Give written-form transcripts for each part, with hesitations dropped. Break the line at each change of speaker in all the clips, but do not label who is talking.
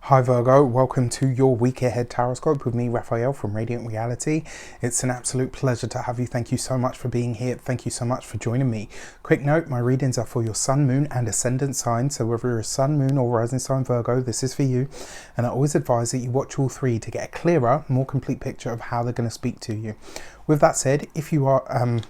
Hi Virgo, welcome to your week ahead taroscope with me, Raphael from Radiant Reality. It's an absolute pleasure to have you. Thank you so much for being here. Thank you so much for joining me. Quick note, my readings are for your sun, moon and ascendant sign. So whether you're a sun, moon or rising sign Virgo, this is for you. And I always advise that you watch all three to get a clearer, more complete picture of how they're going to speak to you. With that said, if you are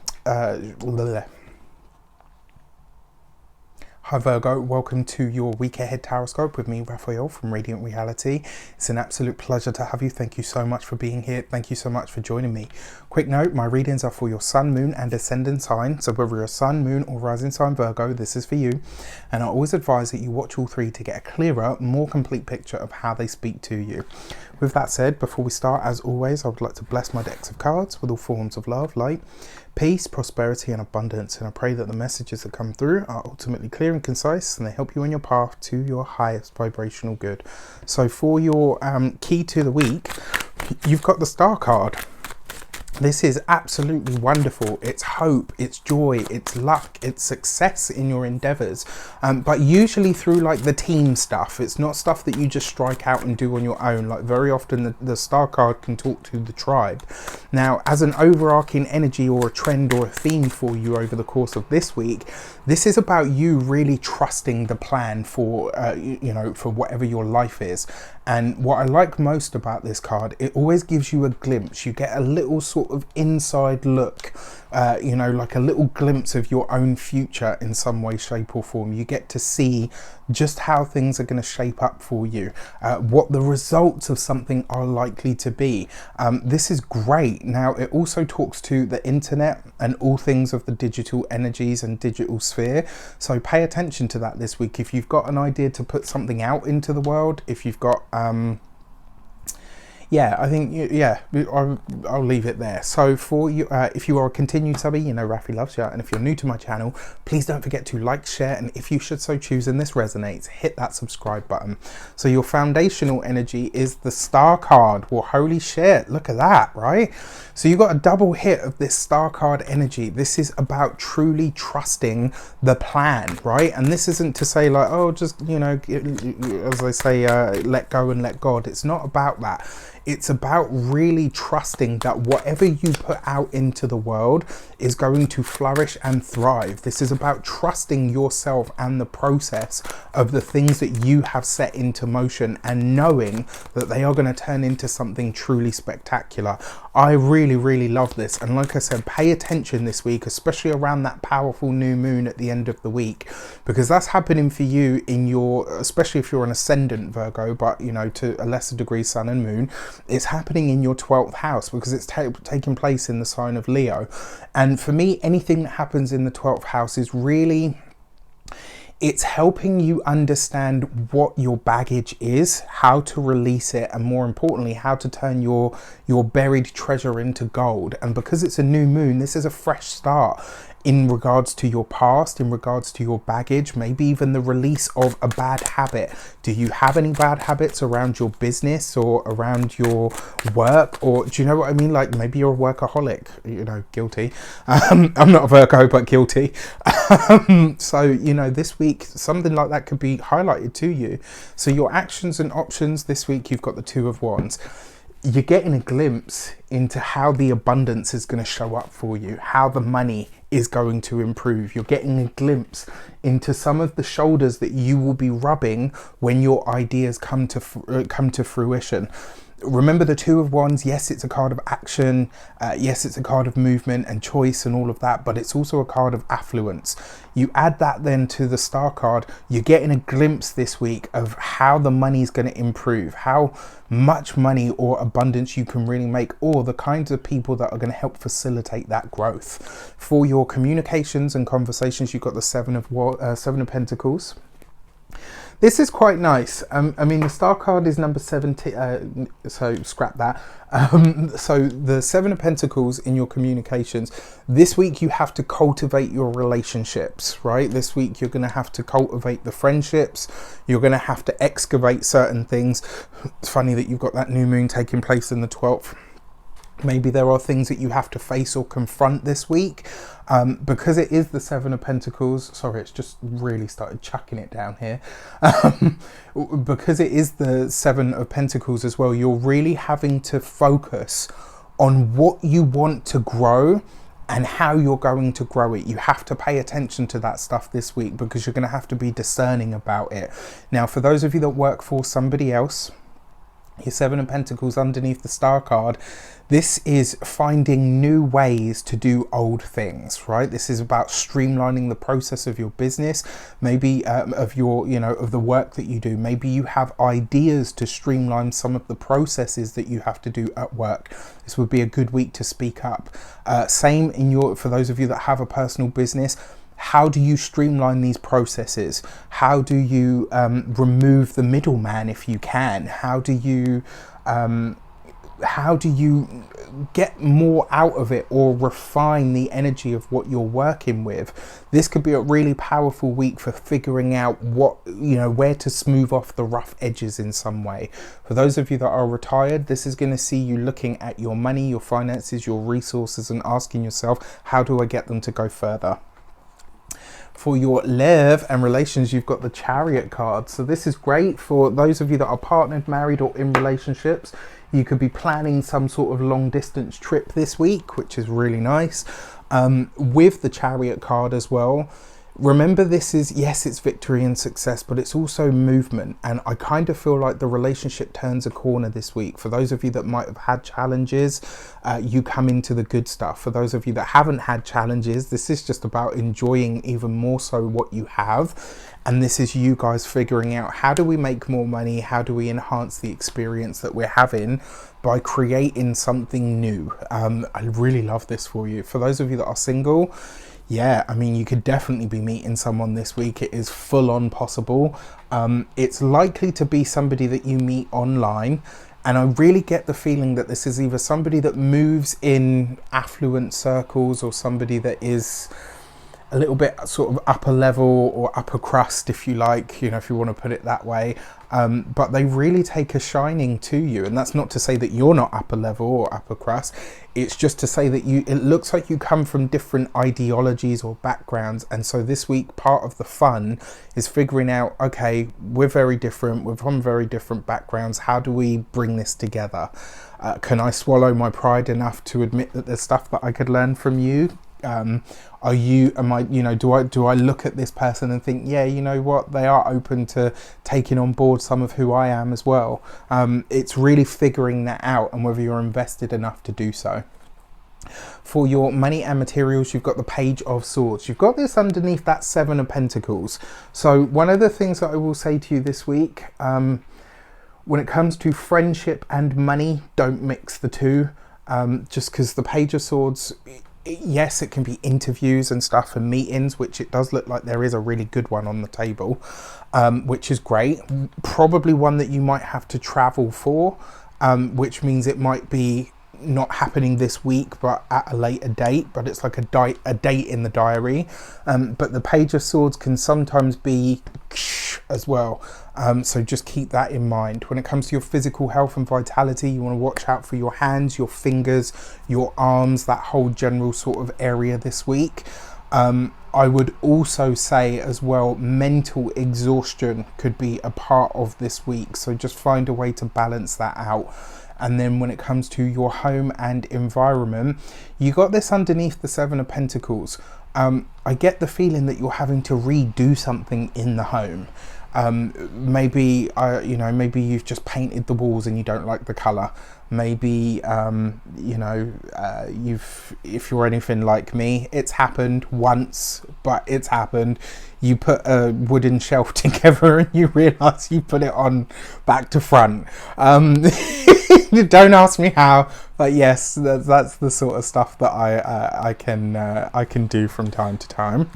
Hi Virgo, welcome to your week ahead taroscope with me, Raphael from Radiant Reality. It's an absolute pleasure to have you. Thank you so much for being here. Thank you so much for joining me. Quick note, my readings are for your sun, moon and ascendant sign. So whether you're a sun, moon or rising sign Virgo, this is for you. And I always advise that you watch all three to get a clearer, more complete picture of how they speak to you. With that said, before we start, as always, I would like to bless my decks of cards with all forms of love, light, peace, prosperity and abundance, and I pray that the messages that come through are ultimately clear and concise and they help you on your path to your highest vibrational good. So for your key to the week, you've got the Star card. This is absolutely wonderful. It's hope, it's joy, it's luck, it's success in your endeavors, but usually through like the team stuff. It's not stuff that you just strike out and do on your own. Like very often the Star card can talk to the tribe. Now, as an overarching energy or a trend or a theme for you over the course of this week, this is about you really trusting the plan for for whatever your life is. And what I like most about this card, it always gives you a glimpse. You get a little sort of inside look, like a little glimpse of your own future in some way, shape or form. You get to see just how things are going to shape up for you, what the results of something are likely to be. This is great. Now, it also talks to the internet and all things of the digital energies and digital sphere. So pay attention to that this week. If you've got an idea to put something out into the world, if you've got I think, I'll leave it there. So for you, if you are a continued subby, you know Rafi loves you. And if you're new to my channel, please don't forget to like, share, and if you should so choose and this resonates, hit that subscribe button. So your foundational energy is the Star card. Well, holy shit, look at that, right? So you got a double hit of this Star card energy. This is about truly trusting the plan, right? And this isn't to say like, oh, just, as they say, let go and let God. It's not about that. It's about really trusting that whatever you put out into the world is going to flourish and thrive. This is about trusting yourself and the process of the things that you have set into motion and knowing that they are going to turn into something truly spectacular. I really, really love this. And like I said, pay attention this week, especially around that powerful new moon at the end of the week, because that's happening for you in your, especially if you're an ascendant Virgo, but to a lesser degree sun and moon, it's happening in your 12th house because it's taking place in the sign of Leo. And for me, anything that happens in the 12th house is really, it's helping you understand what your baggage is, how to release it, and more importantly, how to turn your buried treasure into gold. And because it's a new moon, this is a fresh start in regards to your past, in regards to your baggage, maybe even the release of a bad habit. Do you have any bad habits around your business or around your work? Or do you know what I mean? Like maybe you're a workaholic, guilty. I'm not a Virgo, but guilty. So, this week, something like that could be highlighted to you. So your actions and options this week, you've got the Two of Wands. You're getting a glimpse into how the abundance is going to show up for you, how the money is going to improve. You're getting a glimpse into some of the shoulders that you will be rubbing when your ideas come to fruition. Remember the Two of Wands, yes, it's a card of action, yes, it's a card of movement and choice and all of that, but it's also a card of affluence. You add that then to the Star card, you're getting a glimpse this week of how the money is going to improve, how much money or abundance you can really make, or the kinds of people that are going to help facilitate that growth. For your communications and conversations, you've got the Seven of Pentacles. This is quite nice. I mean, the Star card is number 70, so scrap that. So the Seven of Pentacles in your communications, this week you have to cultivate your relationships, right? This week you're going to have to cultivate the friendships. You're going to have to excavate certain things. It's funny that you've got that new moon taking place in the 12th. Maybe there are things that you have to face or confront this week. Because it is the Seven of Pentacles. Sorry, it's just really started chucking it down here. Because it is the Seven of Pentacles as well, you're really having to focus on what you want to grow and how you're going to grow it. You have to pay attention to that stuff this week, because you're going to have to be discerning about it. Now, for those of you that work for somebody else, your Seven of Pentacles underneath the Star card, this is finding new ways to do old things, right? This is about streamlining the process of your business, maybe of your, of the work that you do. Maybe you have ideas to streamline some of the processes that you have to do at work. This would be a good week to speak up. Same for those of you that have a personal business. How do you streamline these processes? How do you remove the middleman if you can? How do you get more out of it, or refine the energy of what you're working with? This could be a really powerful week for figuring out where to smooth off the rough edges in some way. For those of you that are retired, this is going to see you looking at your money, your finances, your resources, and asking yourself, how do I get them to go further? For your love and relations, you've got the Chariot card. So this is great for those of you that are partnered, married, or in relationships. You could be planning some sort of long distance trip this week, which is really nice. With the Chariot card as well, remember, this is, yes, it's victory and success, but it's also movement. And I kind of feel like the relationship turns a corner this week. For those of you that might have had challenges, you come into the good stuff. For those of you that haven't had challenges, this is just about enjoying even more so what you have. And this is you guys figuring out, how do we make more money? How do we enhance the experience that we're having by creating something new? I really love this for you. For those of you that are single, yeah, I mean, you could definitely be meeting someone this week. It is full on possible. It's likely to be somebody that you meet online. And I really get the feeling that this is either somebody that moves in affluent circles, or somebody that is a little bit sort of upper level or upper crust, if you like, if you want to put it that way. But they really take a shining to you. And that's not to say that you're not upper level or upper crust. It's just to say that it looks like you come from different ideologies or backgrounds. And so this week, part of the fun is figuring out, okay, we're very different. We're from very different backgrounds. How do we bring this together? Can I swallow my pride enough to admit that there's stuff that I could learn from you? Do I look at this person and think, yeah, you know what, they are open to taking on board some of who I am as well. It's really figuring that out, and whether you're invested enough to do so. For your money and materials, you've got the Page of Swords. You've got this underneath that Seven of Pentacles. So one of the things that I will say to you this week, when it comes to friendship and money, don't mix the two. Just because the Page of Swords, yes, it can be interviews and stuff and meetings, which it does look like there is a really good one on the table, which is great. Probably one that you might have to travel for, which means it might be not happening this week, but at a later date. But it's like a date in the diary. But the Page of Swords can sometimes be as well. So just keep that in mind. When it comes to your physical health and vitality, you want to watch out for your hands, your fingers, your arms, that whole general sort of area this week. I would also say as well, mental exhaustion could be a part of this week. So just find a way to balance that out. And then when it comes to your home and environment, you got this underneath the Seven of Pentacles. I get the feeling that you're having to redo something in the home. Maybe you've just painted the walls and you don't like the color. Maybe if you're anything like me, it's happened once, but it's happened. You put a wooden shelf together and you realize you put it on back to front. Don't ask me how, but yes, that's the sort of stuff that I can do from time to time.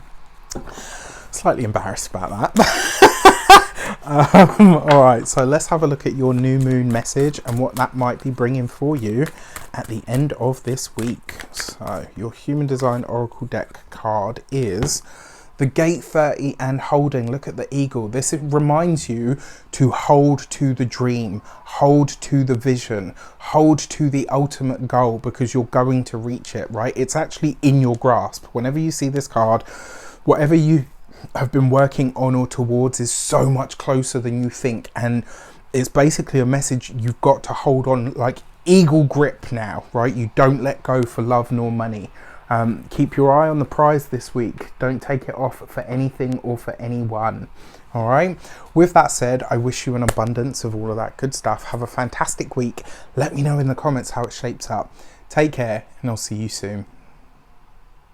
Slightly embarrassed about that. All right, so let's have a look at your new moon message and what that might be bringing for you at the end of this week. So your Human Design Oracle deck card is The gate 30 and holding, look at the eagle. This reminds you to hold to the dream, hold to the vision, hold to the ultimate goal, because you're going to reach it, right? It's actually in your grasp. Whenever you see this card, whatever you have been working on or towards is so much closer than you think. And it's basically a message you've got to hold on like eagle grip now, right? You don't let go for love nor money. Keep your eye on the prize this week. Don't take it off for anything or for anyone. All right. With that said, I wish you an abundance of all of that good stuff. Have a fantastic week. Let me know in the comments how it shapes up. Take care, and I'll see you soon.